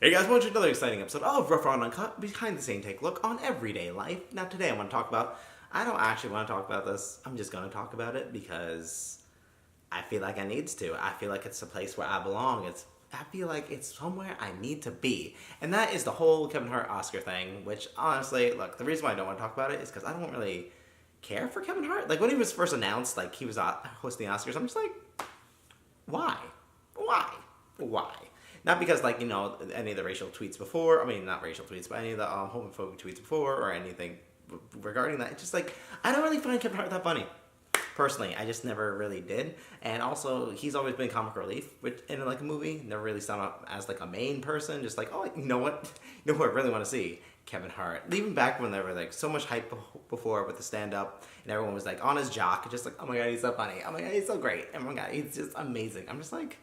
Hey guys, welcome to another exciting episode of Rough on Uncut, behind the same take look on everyday life. Now today I want to talk about, I don't actually want to talk about this, I'm just going to talk about it because I feel like I need to. I feel like it's a place where I belong. I feel like it's somewhere I need to be. And that is the whole Kevin Hart Oscar thing, which honestly, look, the reason why I don't want to talk about it is because I don't really care for Kevin Hart. Like when he was first announced, like he was hosting the Oscars, I'm just like, why? Why? Why? Not because, like, you know, any of the racial tweets before, I mean, not racial tweets, but any of the homophobic tweets before or anything regarding that. It's just like, I don't really find Kevin Hart that funny. Personally, I just never really did. And also, he's always been comic relief in, like, a movie. Never really stung up as, like, a main person. Just like, oh, you know what? You know who I really want to see? Kevin Hart. Even back when there were, like, so much hype before with the stand-up, and everyone was, like, on his jock, just like, oh my god, he's so funny. Oh my god, he's so great. Oh my god, he's just amazing. I'm just like,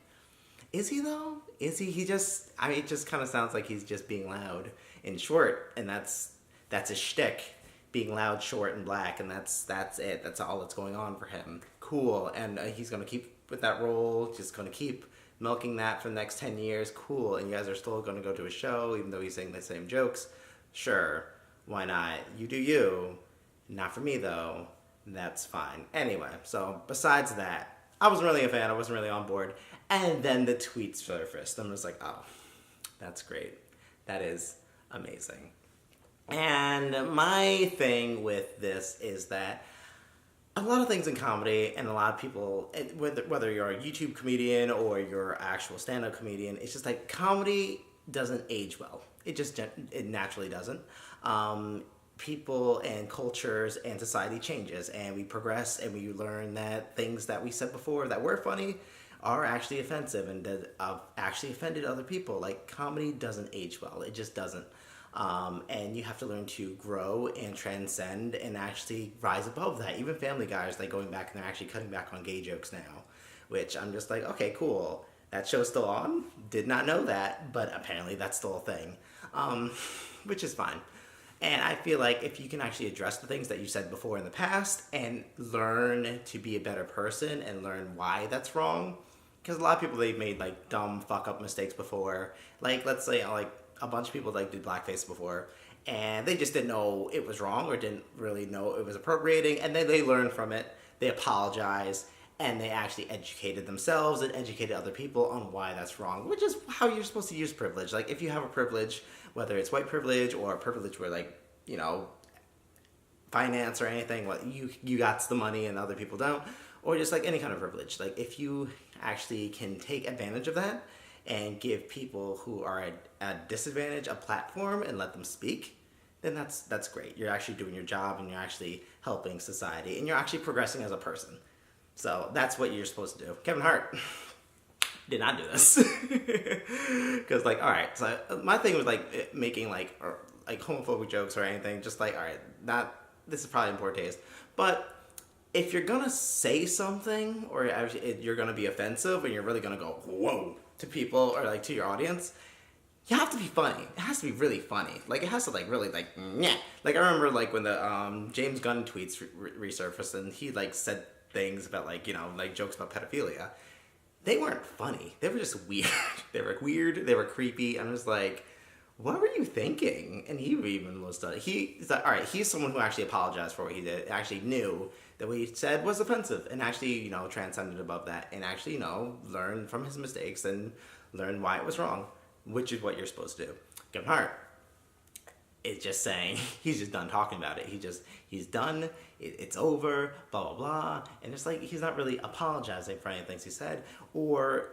is he though? Is he? He just, I mean, it just kind of sounds like he's just being loud and short, and that's his shtick, being loud, short, and black, and that's it. That's all that's going on for him. Cool, and he's gonna keep with that role, just gonna keep milking that for the next 10 years. Cool, and you guys are still gonna go to a show, even though he's saying the same jokes. Sure, why not? You do you. Not for me though. That's fine. Anyway, so besides that, I wasn't really a fan. I wasn't really on board. And then the tweets surfaced. I'm just like, oh, that's great. That is amazing. And my thing with this is that a lot of things in comedy and a lot of people, whether you're a YouTube comedian or you're an actual stand-up comedian, it's just like comedy doesn't age well. It naturally doesn't. People and cultures and society changes, and we progress, and we learn that things that we said before that were funny are actually offensive and that actually offended other people. Like, comedy doesn't age well. It just doesn't. And you have to learn to grow and transcend and actually rise above that. Even Family Guy is like going back and they're actually cutting back on gay jokes now, which I'm just like, okay, cool. That show's still on. Did not know that, but apparently that's still a thing, which is fine. And I feel like if you can actually address the things that you said before in the past and learn to be a better person and learn why that's wrong, because a lot of people, they've made like dumb fuck up mistakes before. Like, let's say like a bunch of people like did blackface before and they just didn't know it was wrong or didn't really know it was appropriating, and then they learned from it, they apologized, and they actually educated themselves and educated other people on why that's wrong, which is how you're supposed to use privilege. Like, if you have a privilege, whether it's white privilege or a privilege where, like, you know, finance or anything, what you got the money and other people don't, or just like any kind of privilege. Like, if you actually can take advantage of that and give people who are at a disadvantage a platform and let them speak, then that's great. You're actually doing your job and you're actually helping society and you're actually progressing as a person. So that's what you're supposed to do. Kevin Hart did not do this. Because, like, all right, so my thing was, like, making, like homophobic jokes or anything, just like, all right, this is probably in poor taste. But if you're going to say something or you're going to be offensive and you're really going to go, whoa, to people or, like, to your audience, you have to be funny. It has to be really funny. Like, it has to, like, really, like, nyeh. Like, I remember, like, when the James Gunn tweets resurfaced and he, like, said things about, like, you know, like, jokes about pedophilia. They weren't funny. They were just weird. They were weird. They were creepy. I'm just like, what were you thinking? And he even was done. He's like, all right, he's someone who actually apologized for what he did. Actually knew that what he said was offensive and actually, you know, transcended above that and actually, you know, learned from his mistakes and learned why it was wrong, which is what you're supposed to do. Kevin Hart is just saying, he's just done talking about it. He's done, it's over, blah, blah, blah. And it's like, he's not really apologizing for any things he said, or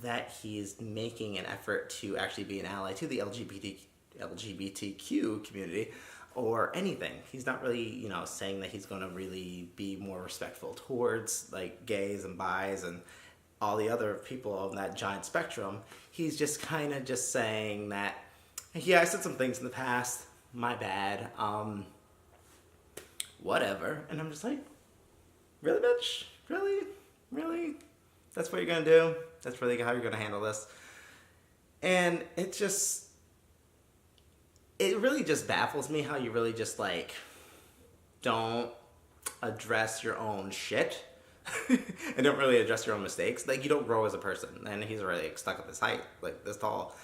that he's making an effort to actually be an ally to the LGBTQ community, or anything. He's not really, you know, saying that he's going to really be more respectful towards, like, gays and bis and all the other people on that giant spectrum. He's just kind of just saying that, yeah, I said some things in the past, my bad, whatever. And I'm just like, really, bitch? Really? Really? That's what you're gonna do? That's really how you're gonna handle this? And it really just baffles me how you really just, like, don't address your own shit and don't really address your own mistakes. Like, you don't grow as a person. And he's already, like, stuck at this height, like, this tall.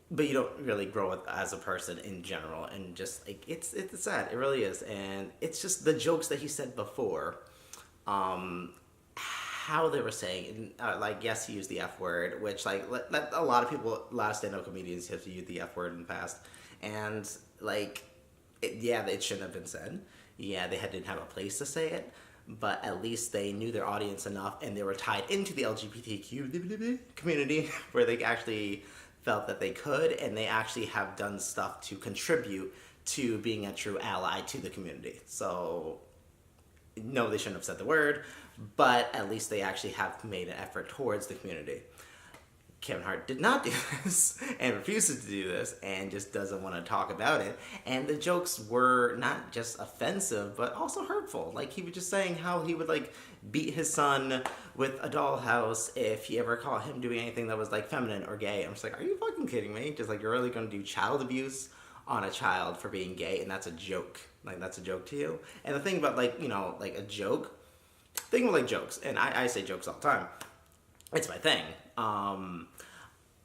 but you don't really grow as a person in general, and just like it's sad, it really is. And it's just the jokes that he said before, um how they were saying, like, yes, he used the F word, which, like, a lot of people, a lot of stand-up comedians have used the F word in the past, and like, yeah, it shouldn't have been said. Yeah, didn't have a place to say it, but at least they knew their audience enough, and they were tied into the LGBTQ community where they actually felt that they could, and they actually have done stuff to contribute to being a true ally to the community. So no, they shouldn't have said the word, but at least they actually have made an effort towards the community. Kevin Hart did not do this and refuses to do this and just doesn't want to talk about it. And the jokes were not just offensive, but also hurtful. Like, he was just saying how he would, like, beat his son with a dollhouse if he ever caught him doing anything that was, like, feminine or gay. I'm just like, are you fucking kidding me? Just like, you're really going to do child abuse on a child for being gay, and that's a joke. Like, that's a joke to you. And the thing about, like, you know, like, a joke, think of, like, jokes, and I say jokes all the time. It's my thing.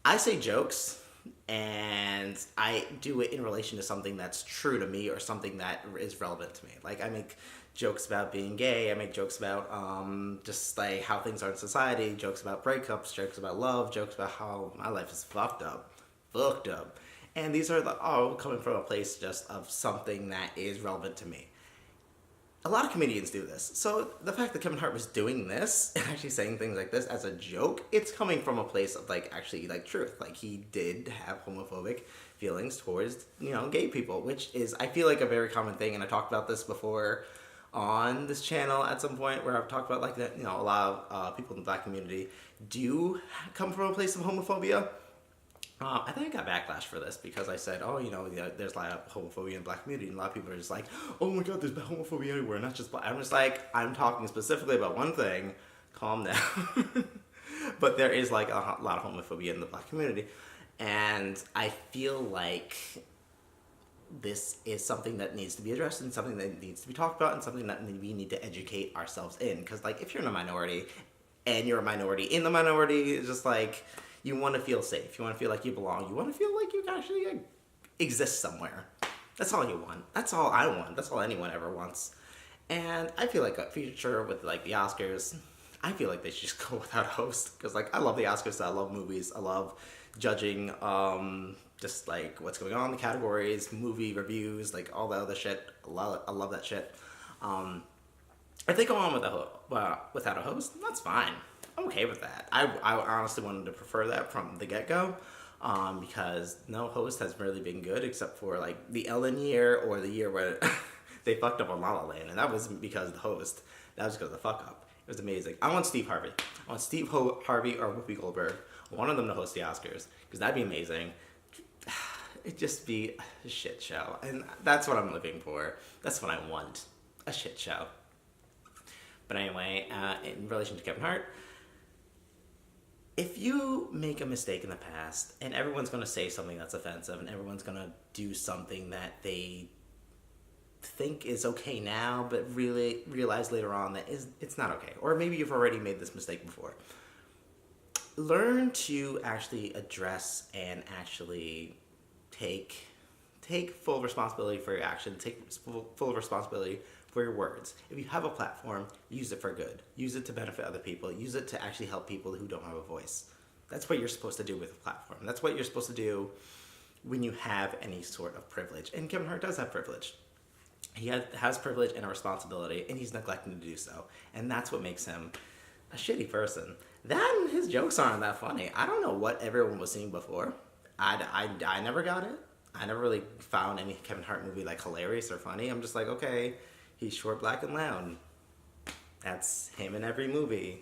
I say jokes, and I do it in relation to something that's true to me or something that is relevant to me. Like, I make jokes about being gay, I make jokes about just like how things are in society, jokes about breakups, jokes about love, jokes about how my life is fucked up. And these are all coming from a place just of something that is relevant to me. A lot of comedians do this. So the fact that Kevin Hart was doing this and actually saying things like this as a joke, it's coming from a place of, like, actually, like, truth. Like, he did have homophobic feelings towards, you know, gay people, which is, I feel like, a very common thing. And I talked about this before on this channel at some point, where I've talked about, like, that, you know, a lot of people in the Black community do come from a place of homophobia. I think I got backlash for this because I said, oh, you know, there's a lot of homophobia in the Black community, and a lot of people are just like, oh my god, there's homophobia everywhere, not just Black. I'm just like, I'm talking specifically about one thing. Calm down. But there is, like, a lot of homophobia in the Black community, and I feel like this is something that needs to be addressed, and something that needs to be talked about, and something that we need to educate ourselves in. Because, like, if you're in a minority and you're a minority in the minority, it's just like, you want to feel safe. You want to feel like you belong. You want to feel like you can actually, like, exist somewhere. That's all you want. That's all I want. That's all anyone ever wants. And I feel like a future with, like, the Oscars, I feel like they should just go without a host. Because, like, I love the Oscars. I love movies. I love judging just, like, what's going on in the categories, movie reviews, like, all that other shit. I love that shit. If they go on without a host, that's fine. I'm okay with that. I honestly wanted to prefer that from the get-go, because no host has really been good except for, like, the Ellen year or the year where they fucked up on La La Land, and that wasn't because of the host. That was because of the fuck-up. It was amazing. I want Steve Harvey. I want Steve Harvey or Whoopi Goldberg, one of them, to host the Oscars, because that'd be amazing. It'd just be a shit show, and that's what I'm living for. That's what I want. A shit show. But anyway, in relation to Kevin Hart, if you make a mistake in the past, and everyone's going to say something that's offensive, and everyone's going to do something that they think is okay now, but really realize later on that it's not okay, or maybe you've already made this mistake before, learn to actually address and actually take full responsibility for your action, take full responsibility for your words. If you have a platform, use it for good. Use it to benefit other people. Use it to actually help people who don't have a voice. That's what you're supposed to do with a platform. That's what you're supposed to do when you have any sort of privilege. And Kevin Hart does have privilege. He has privilege and a responsibility, and he's neglecting to do so. And that's what makes him a shitty person. Then his jokes aren't that funny. I don't know what everyone was seeing before. I never got it. I never really found any Kevin Hart movie, like, hilarious or funny. I'm just like, okay, he's short, black, and loud. That's him in every movie.